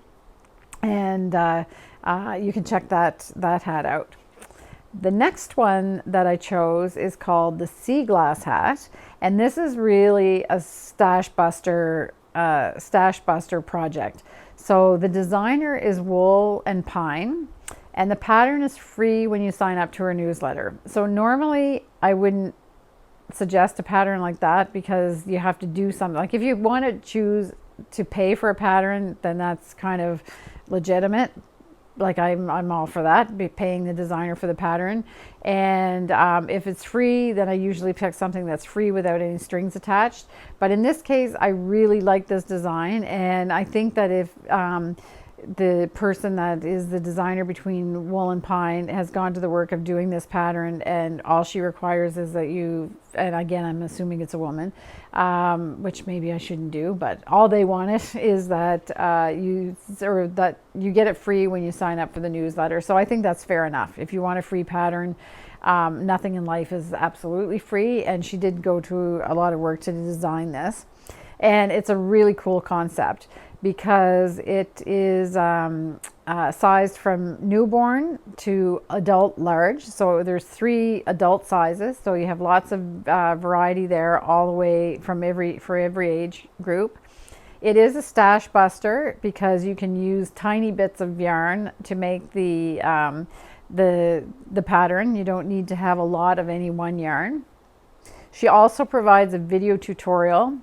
And you can check that hat out. The next one that I chose is called the Sea Glass hat, and this is really a stash buster project. So the designer is Wool and Pine, and the pattern is free when you sign up to her newsletter. So normally I wouldn't suggest a pattern like that, because you have to do something. Like if you want to choose to pay for a pattern, then that's kind of legitimate. like I'm all for that, paying the designer for the pattern. And if it's free, then I usually pick something that's free without any strings attached. But in this case, I really like this design, and I think that if the person that is the designer between Wool and Pine has gone to the work of doing this pattern, and all she requires is that you, and again I'm assuming it's a woman, which maybe I shouldn't do, but all they want it is that you get it free when you sign up for the newsletter. So I think that's fair enough. If you want a free pattern, nothing in life is absolutely free, and she did go to a lot of work to design this, and it's a really cool concept because it is sized from newborn to adult large. So there's 3 adult sizes. So you have lots of variety there, all the way from for every age group. It is a stash buster because you can use tiny bits of yarn to make the pattern. You don't need to have a lot of any one yarn. She also provides a video tutorial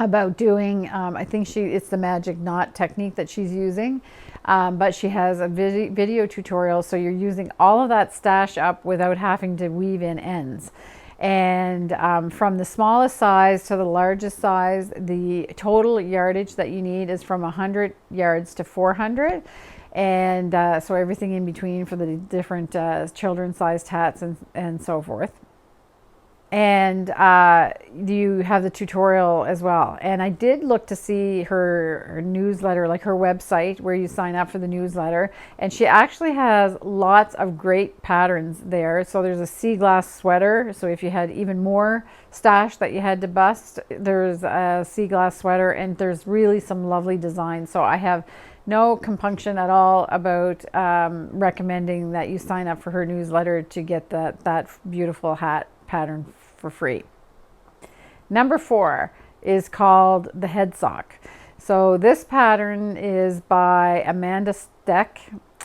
about doing, I think it's the magic knot technique that she's using, but she has a video tutorial, so you're using all of that stash up without having to weave in ends. And from the smallest size to the largest size, the total yardage that you need is from 100 yards to 400, and so everything in between for the different children's sized hats and so forth. And you have the tutorial as well. And I did look to see her newsletter, like her website where you sign up for the newsletter. And she actually has lots of great patterns there. So there's a sea glass sweater. So if you had even more stash that you had to bust, there's a sea glass sweater, and there's really some lovely designs. So I have no compunction at all about recommending that you sign up for her newsletter to get that beautiful hat pattern for free. Number 4 is called the head sock. So this pattern is by Amanda Steck,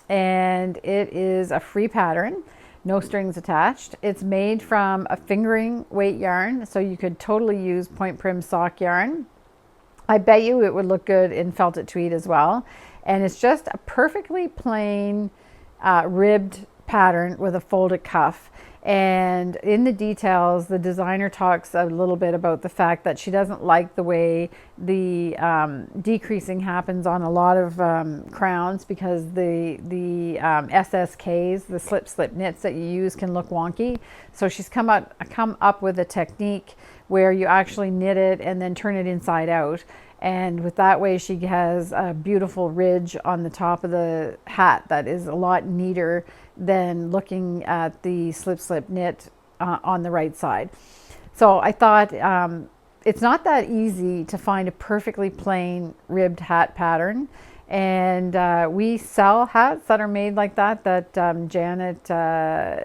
and it is a free pattern, no strings attached. It's made from a fingering weight yarn, so you could totally use point prim sock yarn. I bet you it would look good in felted tweed as well. And it's just a perfectly plain ribbed pattern with a folded cuff. And in the details, the designer talks a little bit about the fact that she doesn't like the way the decreasing happens on a lot of crowns, because the SSKs, the slip knits that you use, can look wonky. So she's come up with a technique where you actually knit it and then turn it inside out. And with that way, she has a beautiful ridge on the top of the hat that is a lot neater than looking at the slip knit on the right side. So I thought it's not that easy to find a perfectly plain ribbed hat pattern. And we sell hats that are made like that Janet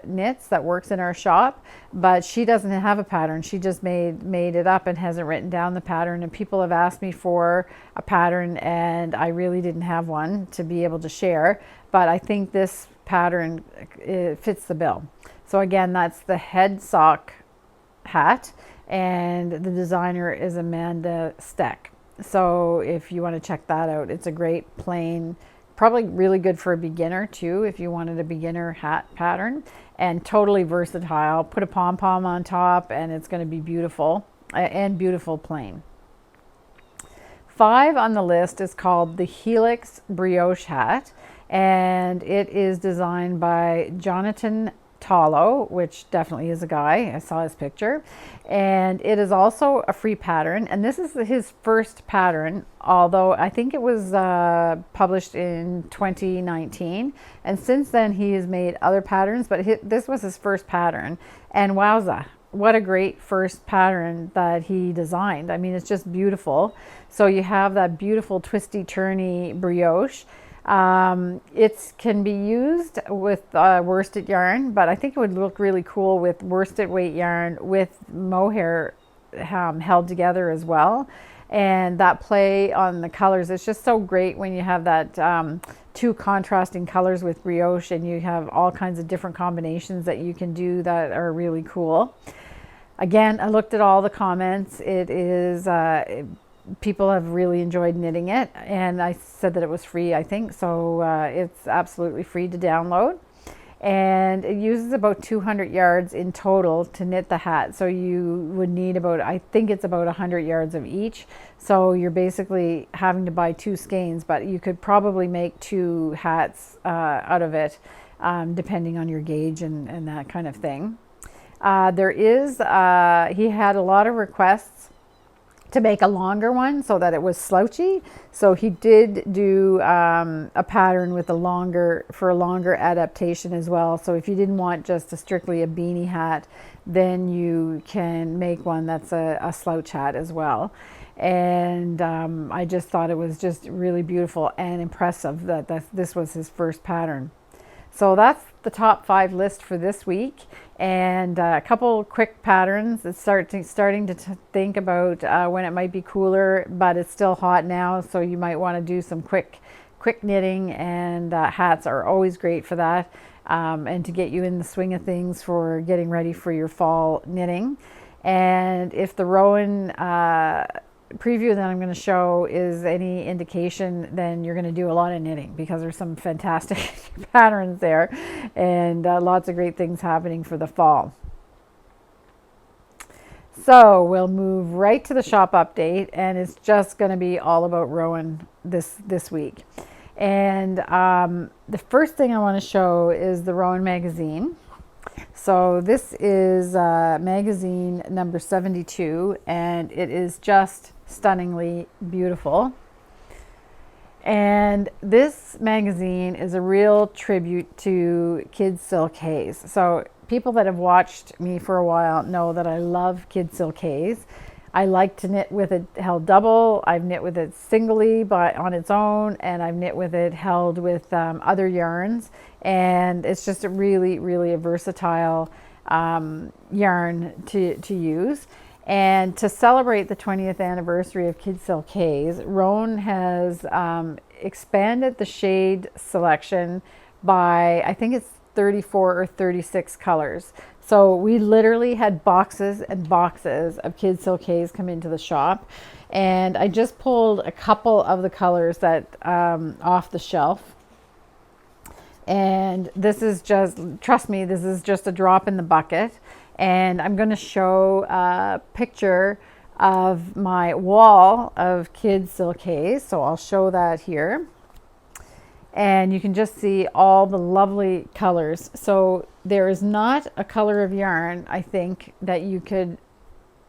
knits, that works in our shop, but she doesn't have a pattern. She just made it up and hasn't written down the pattern. And people have asked me for a pattern, and I really didn't have one to be able to share. But I think this pattern fits the bill. So again, that's the head sock hat, and the designer is Amanda Steck. So if you want to check that out, it's a great plain, probably really good for a beginner too, if you wanted a beginner hat pattern, and totally versatile. Put a pom-pom on top and it's going to be beautiful, and beautiful plain. 5 on the list is called the HELIX brioche hat, and it is designed by Jonathan Tolo, which definitely is a guy. I saw his picture. And it is also a free pattern, and this is his first pattern, although I think it was published in 2019, and since then he has made other patterns, but this was his first pattern, and wowza, what a great first pattern that he designed. I mean, it's just beautiful. So you have that beautiful twisty turny brioche. It can be used with worsted yarn, but I think it would look really cool with worsted weight yarn with mohair held together as well. And that play on the colors, it's just so great when you have that 2 contrasting colors with brioche, and you have all kinds of different combinations that you can do that are really cool. Again, I looked at all the comments. It is people have really enjoyed knitting it, and I said that it was free, I think, so it's absolutely free to download. And it uses about 200 yards in total to knit the hat. So you would need about, I think it's about 100 yards of each. So you're basically having to buy 2 skeins, but you could probably make 2 hats out of it, depending on your gauge and that kind of thing. He had a lot of requests to make a longer one so that it was slouchy. So he did do a pattern with a longer adaptation as well. So if you didn't want just strictly a beanie hat, then you can make one that's a slouch hat as well. And I just thought it was just really beautiful and impressive that this was his first pattern. So that's the top 5 list for this week, and a couple quick patterns. It's starting to think about when it might be cooler, but it's still hot now, so you might want to do some quick knitting, and hats are always great for that, and to get you in the swing of things for getting ready for your fall knitting. And if the Rowan preview that I'm going to show is any indication, then you're going to do a lot of knitting, because there's some fantastic patterns there, and lots of great things happening for the fall. So we'll move right to the shop update, and it's just going to be all about Rowan this week. And the first thing I want to show is the Rowan magazine. So this is magazine number 72, and it is just stunningly beautiful. And this magazine is a real tribute to Kidsilk Haze. So people that have watched me for a while know that I love Kidsilk Haze. I like to knit with it held double. I've knit with it singly on its own, and I've knit with it held with other yarns. And it's just a really a versatile yarn to use. And to celebrate the 20th anniversary of Kidsilk Haze, Rowan has expanded the shade selection by, I think it's 34 or 36 colors. So we literally had boxes and boxes of Kidsilk Haze come into the shop, and I just pulled a couple of the colors that off the shelf. And this is just, trust me, this is just a drop in the bucket. And I'm going to show a picture of my wall of Kidsilk Haze. So I'll show that here. And you can just see all the lovely colors. So there is not a color of yarn, I think, that you could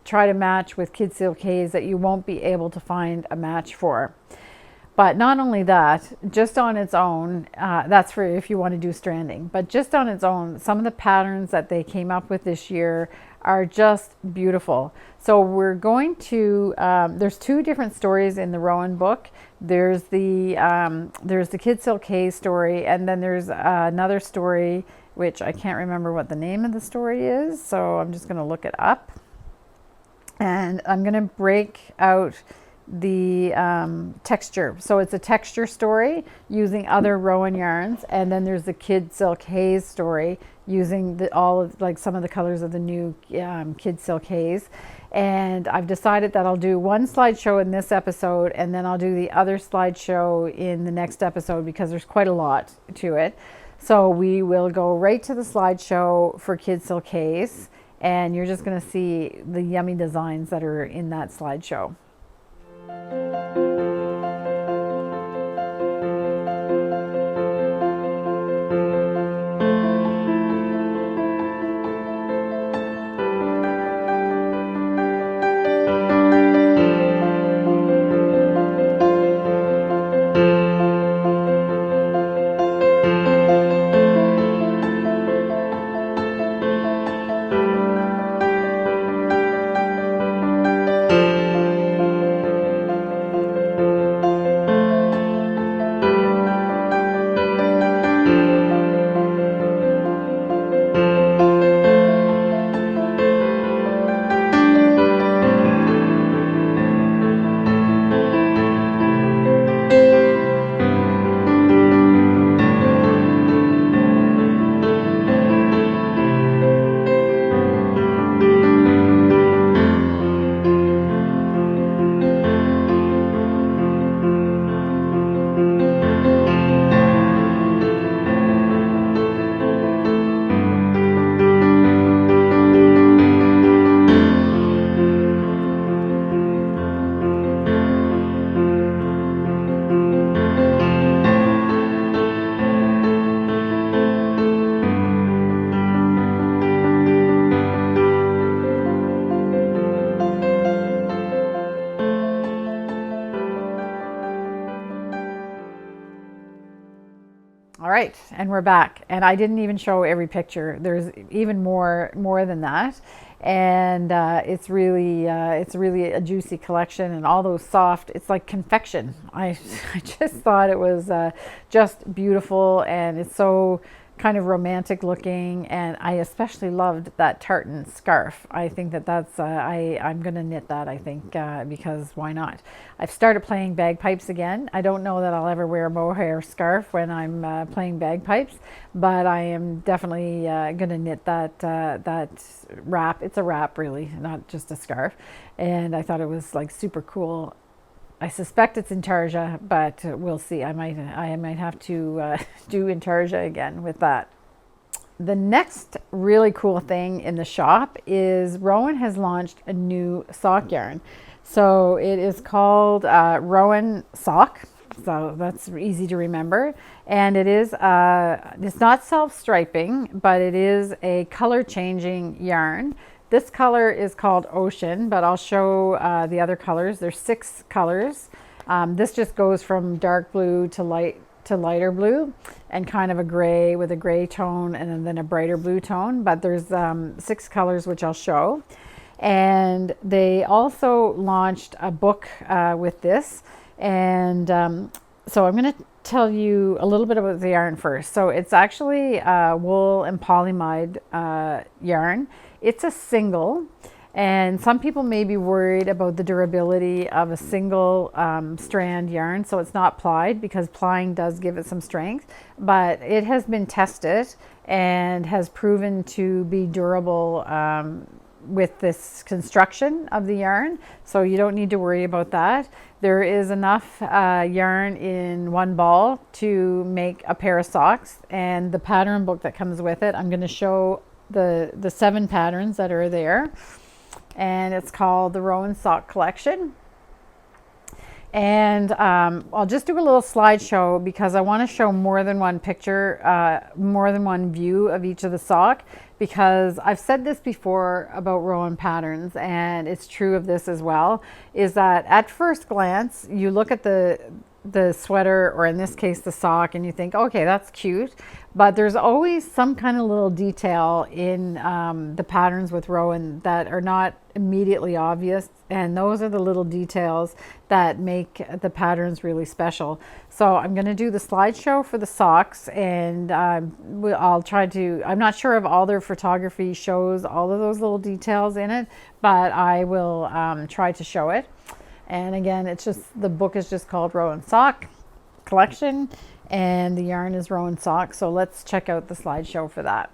try to match with Kidsilk Haze that you won't be able to find a match for. But not only that, just on its own, that's for if you want to do stranding, but just on its own, some of the patterns that they came up with this year are just beautiful. So we're going to, there's 2 different stories in the Rowan book. There's the Kidsilk Haze story, and then there's another story, which I can't remember what the name of the story is, so I'm just going to look it up. And I'm going to break out the texture. So it's a texture story using other Rowan yarns, and then there's the Kidsilk Haze story using some of the colors of the new Kidsilk Haze. And I've decided that I'll do one slideshow in this episode, and then I'll do the other slideshow in the next episode, because there's quite a lot to it. So we will go right to the slideshow for Kidsilk Haze, and you're just going to see the yummy designs that are in that slideshow. right, and we're back. And I didn't even show every picture. There's even more than that. And it's really a juicy collection, and all those soft, it's like confection. I just thought it was just beautiful, and it's so kind of romantic looking, and I especially loved that tartan scarf. I think that's I'm gonna knit that, I think, because why not? I've started playing bagpipes again. I don't know that I'll ever wear a mohair scarf when I'm playing bagpipes, but I am definitely gonna knit that wrap. It's a wrap, really, not just a scarf, and I thought it was like super cool. I suspect it's intarsia, but we'll see. I might have to do intarsia again with that. The next really cool thing in the shop is Rowan has launched a new sock yarn. So it is called Rowan Sock. So that's easy to remember. And it is, it's not self-striping, but it is a color changing yarn. This color is called Ocean, but I'll show the other colors. There's 6 colors. This just goes from dark blue to lighter blue, and kind of a gray with a gray tone, and then a brighter blue tone. But there's 6 colors, which I'll show. And they also launched a book with this. And so I'm going to tell you a little bit about the yarn first. So it's actually wool and polyamide yarn. It's a single, and some people may be worried about the durability of a single strand yarn, so it's not plied, because plying does give it some strength, but it has been tested and has proven to be durable with this construction of the yarn, so you don't need to worry about that. There is enough yarn in one ball to make a pair of socks, and the pattern book that comes with it, I'm going to show the 7 patterns that are there, and it's called the Rowan Sock Collection. And I'll just do a little slideshow, because I want to show more than one picture, more than one view of each of the sock, because I've said this before about Rowan patterns, and it's true of this as well, is that at first glance you look at the sweater, or in this case the sock, and you think, okay, that's cute, but there's always some kind of little detail in the patterns with Rowan that are not immediately obvious, and those are the little details that make the patterns really special. So I'm going to do the slideshow for the socks, and I'll try to, I'm not sure if all their photography shows all of those little details in it, but I will try to show it. And again, it's just, the book is just called Rowan Sock Collection, and the yarn is Rowan Sock. So let's check out the slideshow for that.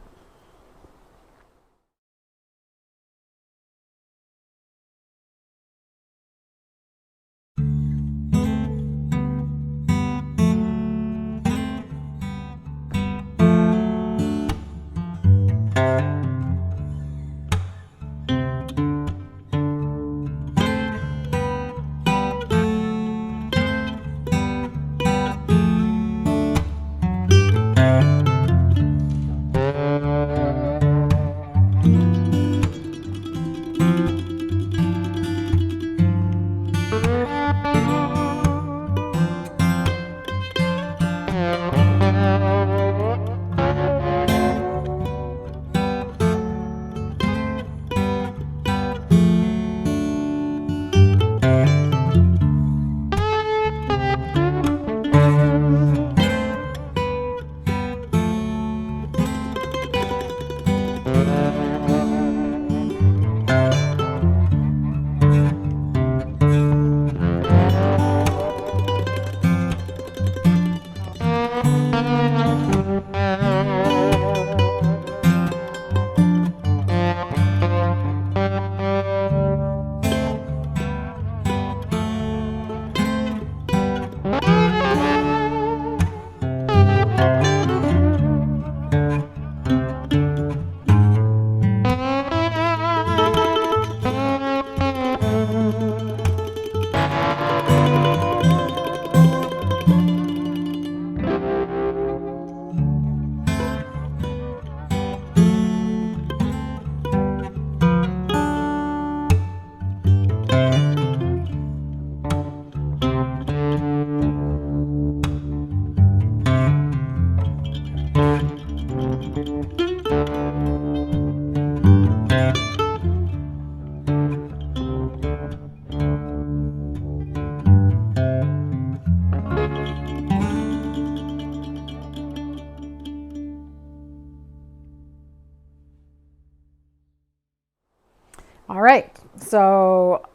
So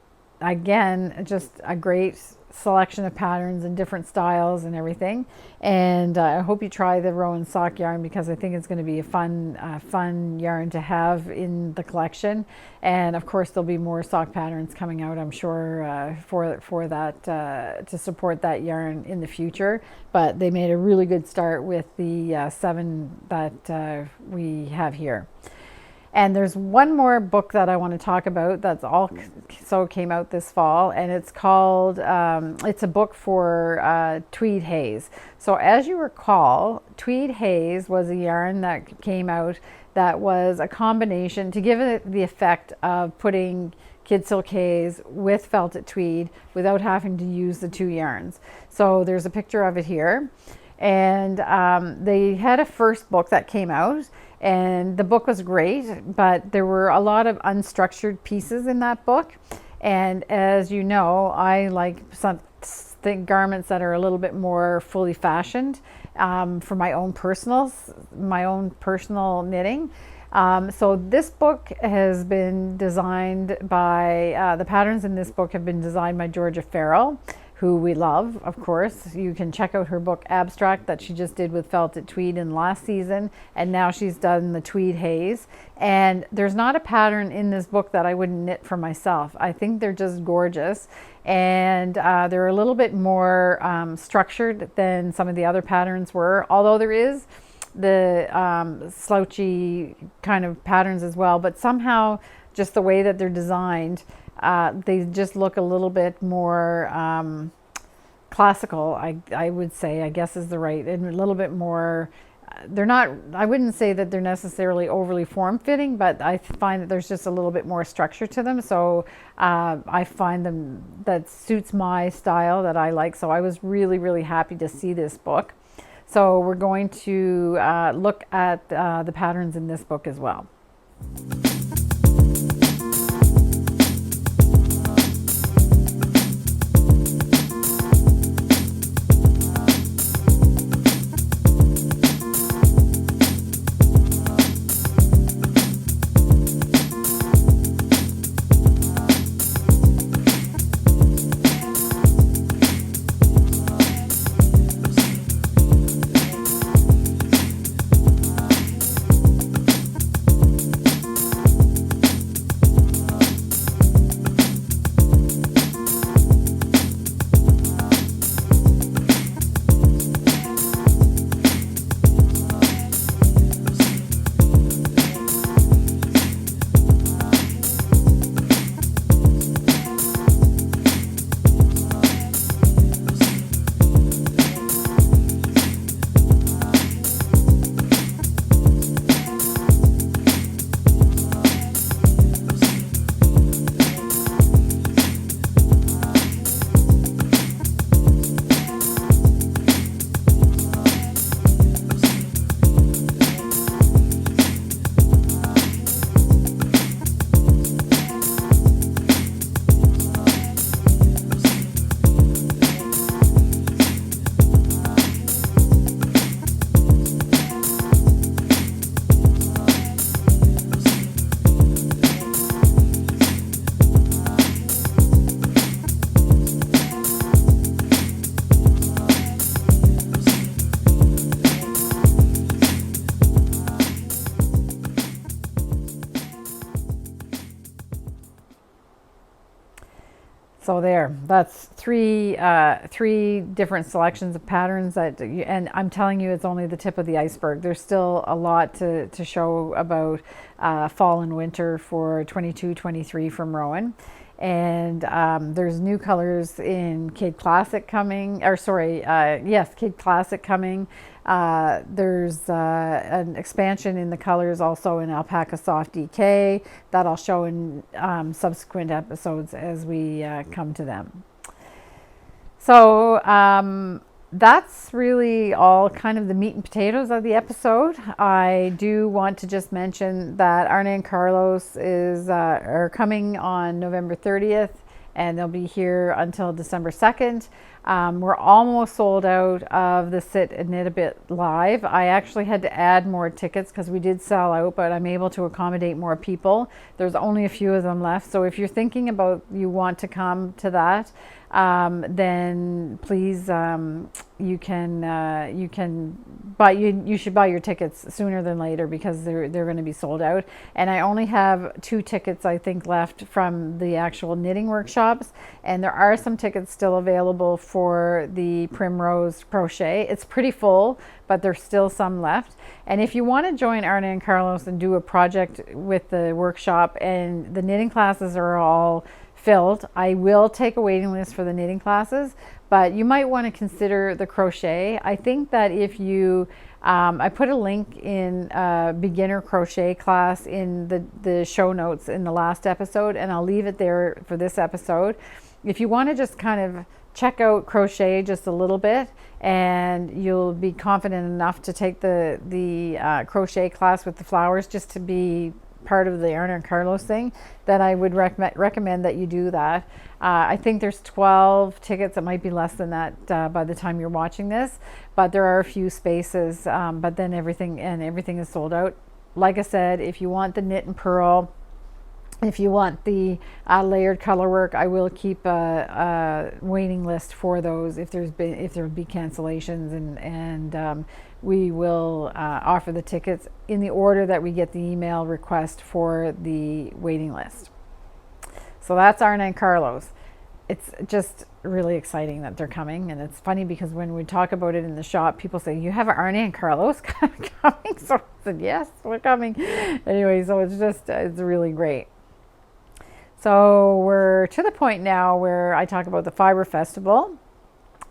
again, just a great selection of patterns and different styles and everything. And I hope you try the Rowan sock yarn, because I think it's going to be a fun yarn to have in the collection. And of course there'll be more sock patterns coming out, I'm sure, for that, to support that yarn in the future. But they made a really good start with the 7 that we have here. And there's one more book that I want to talk about that's also came out this fall, and it's called, it's a book for Tweed Haze. So as you recall, Tweed Haze was a yarn that came out that was a combination to give it the effect of putting Kidsilk Haze with felted tweed without having to use the 2 yarns. So there's a picture of it here. And they had a first book that came out, and the book was great, but there were a lot of unstructured pieces in that book. And as you know, I like some garments that are a little bit more fully fashioned for my own personal knitting. So this book has been designed by, the patterns in this book have been designed by Georgia Farrell, who we love, of course. You can check out her book Abstract that she just did with felted tweed in last season, and now she's done the Tweed Haze. And there's not a pattern in this book that I wouldn't knit for myself. I think they're just gorgeous, and they're a little bit more structured than some of the other patterns were, although there is the slouchy kind of patterns as well, but somehow just the way that they're designed, they just look a little bit more classical, I would say, I guess is the right, and a little bit more, they're not, I wouldn't say that they're necessarily overly form-fitting, but I find that there's just a little bit more structure to them. So I find them, that suits my style that I like. So I was really, really happy to see this book. So we're going to look at the patterns in this book as well. So that's three different selections of patterns that, and I'm telling you, it's only the tip of the iceberg. There's still a lot to show about fall and winter for 22-23 from Rowan. And there's new colors in Kid Classic coming, or sorry, yes, Kid Classic coming. There's an expansion in the colors also in Alpaca Soft DK that I'll show in subsequent episodes as we come to them. So that's really all kind of the meat and potatoes of the episode. I do want to just mention that Arne and Carlos are coming on November 30th and they'll be here until December 2nd. We're almost sold out of the Sit and Knit a Bit Live. I actually had to add more tickets because we did sell out, but I'm able to accommodate more people. There's only a few of them left. So if you're thinking about you want to come to that, then please, you should buy your tickets sooner than later because they're going to be sold out. And I only have 2 tickets, I think, left from the actual knitting workshops, and there are some tickets still available for the Primrose Crochet. It's pretty full, but there's still some left. And if you want to join Arne and Carlos and do a project with the workshop, and the knitting classes are all filled, I will take a waiting list for the knitting classes, but you might want to consider the crochet. I think that if you I put a link in a beginner crochet class in the show notes in the last episode, and I'll leave it there for this episode. If you want to just kind of check out crochet just a little bit, and you'll be confident enough to take the crochet class with the flowers just to be part of the Arne and Carlos thing, then I would recommend that you do that. I think there's 12 tickets. It might be less than that by the time you're watching this, but there are a few spaces, but then everything is sold out. Like I said, if you want the knit and purl, if you want the layered color work, I will keep a waiting list for those if there would be cancellations, and we will offer the tickets in the order that we get the email request for the waiting list. So that's Arne and Carlos. It's just really exciting that they're coming, and it's funny because when we talk about it in the shop, people say, "You have Arne and Carlos coming?" So I said, "Yes, we're coming." Anyway, so it's really great. So we're to the point now where I talk about the Fibre Festival.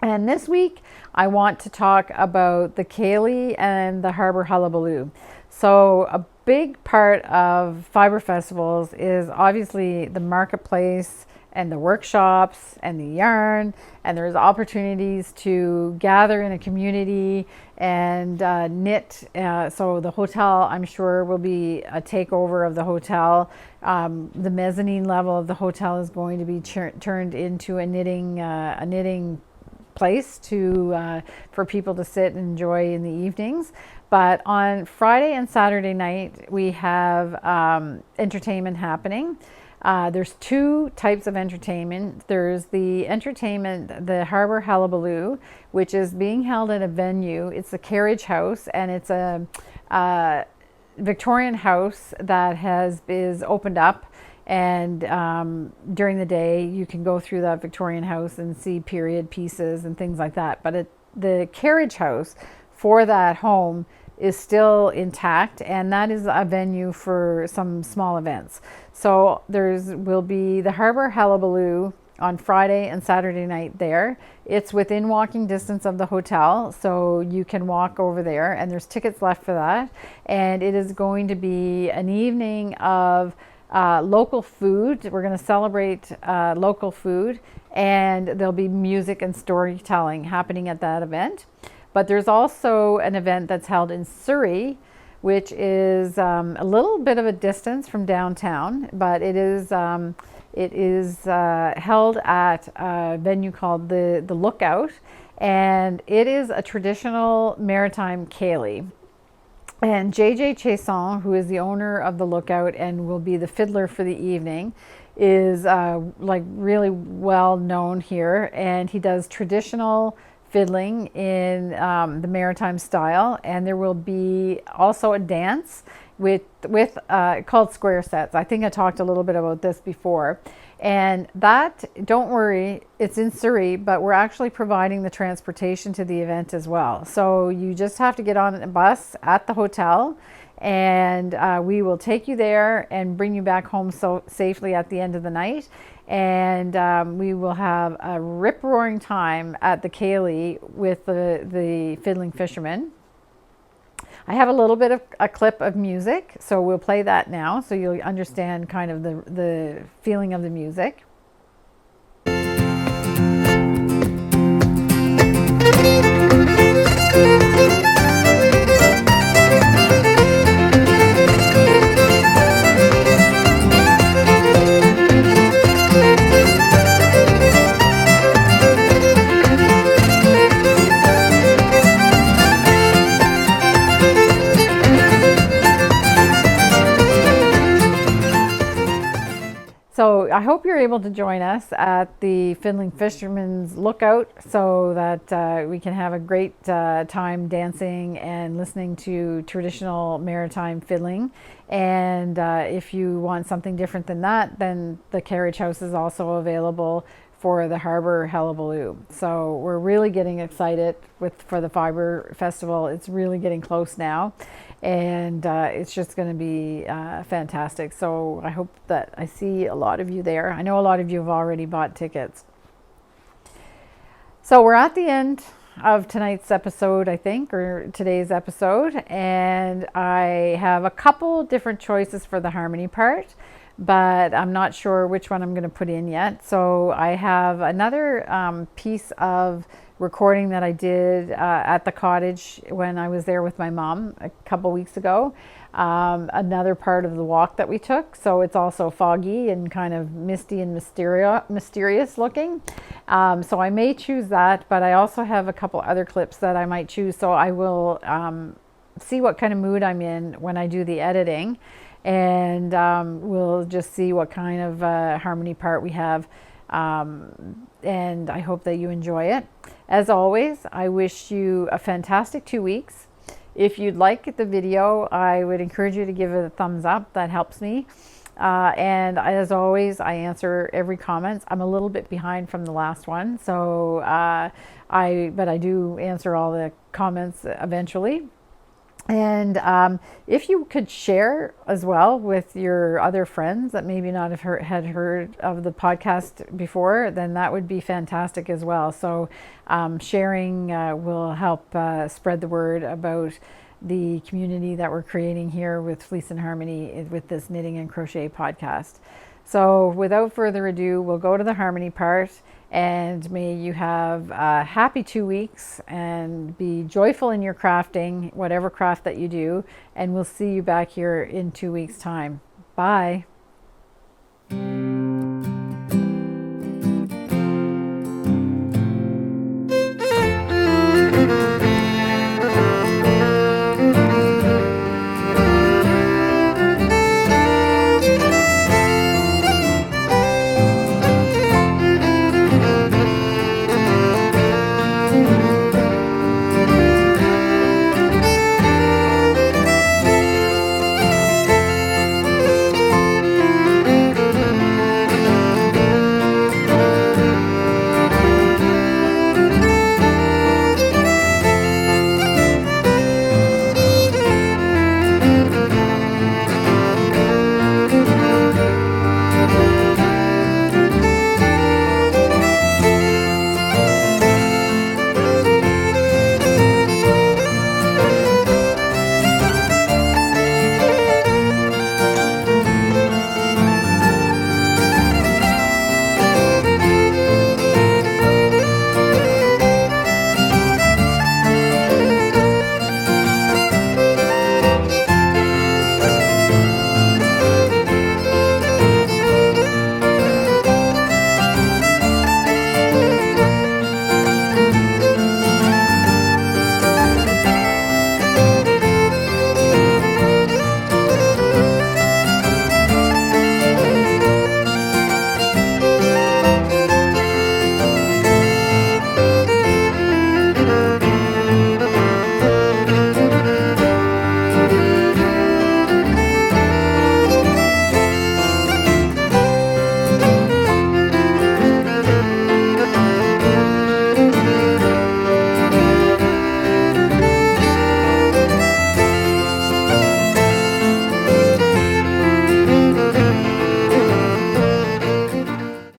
And this week, I want to talk about the Ceilidh and the Harbour Hullabaloo. So a big part of Fibre Festivals is obviously the marketplace and the workshops and the yarn, and there's opportunities to gather in a community and knit. So the hotel, I'm sure, will be a takeover of the hotel. The mezzanine level of the hotel is going to be turned into a knitting place for people to sit and enjoy in the evenings. But on Friday and Saturday night, we have entertainment happening. There's 2 types of entertainment. There's the entertainment, the Harbour Hullabaloo, which is being held at a venue. It's the Carriage House, and it's a Victorian house that is opened up. And during the day, you can go through that Victorian house and see period pieces and things like that. But the carriage house for that home is still intact, and that is a venue for some small events. So will be the Harbour Hullabaloo on Friday and Saturday night there. It's within walking distance of the hotel, so you can walk over there, and there's tickets left for that. And it is going to be an evening of local food. We're going to celebrate local food, and there'll be music and storytelling happening at that event. But there's also an event that's held in Surrey, which is a little bit of a distance from downtown, but it is held at a venue called the Lookout, and it is a traditional maritime ceilidh. And JJ Chasson, who is the owner of the Lookout and will be the fiddler for the evening, is really well known here, and he does traditional fiddling in the maritime style. And there will be also a dance with called square sets. I think I talked a little bit about this before. And that, don't worry, it's in Surrey, but we're actually providing the transportation to the event as well. So you just have to get on a bus at the hotel, and we will take you there and bring you back home safely at the end of the night. And we will have a rip-roaring time at the Ceilidh with the Fiddling Fishermen. I have a little bit of a clip of music, so we'll play that now so you'll understand kind of the feeling of the music. I hope you're able to join us at the Fiddling Fisherman's Lookout so that we can have a great time dancing and listening to traditional maritime fiddling. And if you want something different than that, then the carriage house is also available for the Harbor Hullabaloo. So we're really getting excited for the Fibre Festival. It's really getting close now, and it's just going to be fantastic. So I hope that I see a lot of you there. I know a lot of you have already bought tickets. So we're at the end of tonight's episode, I think, or today's episode, and I have a couple different choices for the harmony part, but I'm not sure which one I'm going to put in yet. So I have another piece of recording that I did at the cottage when I was there with my mom a couple weeks ago. Another part of the walk that we took. So it's also foggy and kind of misty and mysterious looking. So I may choose that, but I also have a couple other clips that I might choose. So I will see what kind of mood I'm in when I do the editing. And we'll just see what kind of harmony part we have. And I hope that you enjoy it. As always, I wish you a fantastic 2 weeks. If you'd like the video, I would encourage you to give it a thumbs up. That helps me. And as always, I answer every comment. I'm a little bit behind from the last one, so but I do answer all the comments eventually. And if you could share as well with your other friends that maybe not have had heard of the podcast before, then that would be fantastic as well. So sharing will help spread the word about the community that we're creating here with Fleece and Harmony with this knitting and crochet podcast. So without further ado, we'll go to the harmony part, and may you have a happy 2 weeks and be joyful in your crafting, whatever craft that you do, and we'll see you back here in 2 weeks' time. Bye.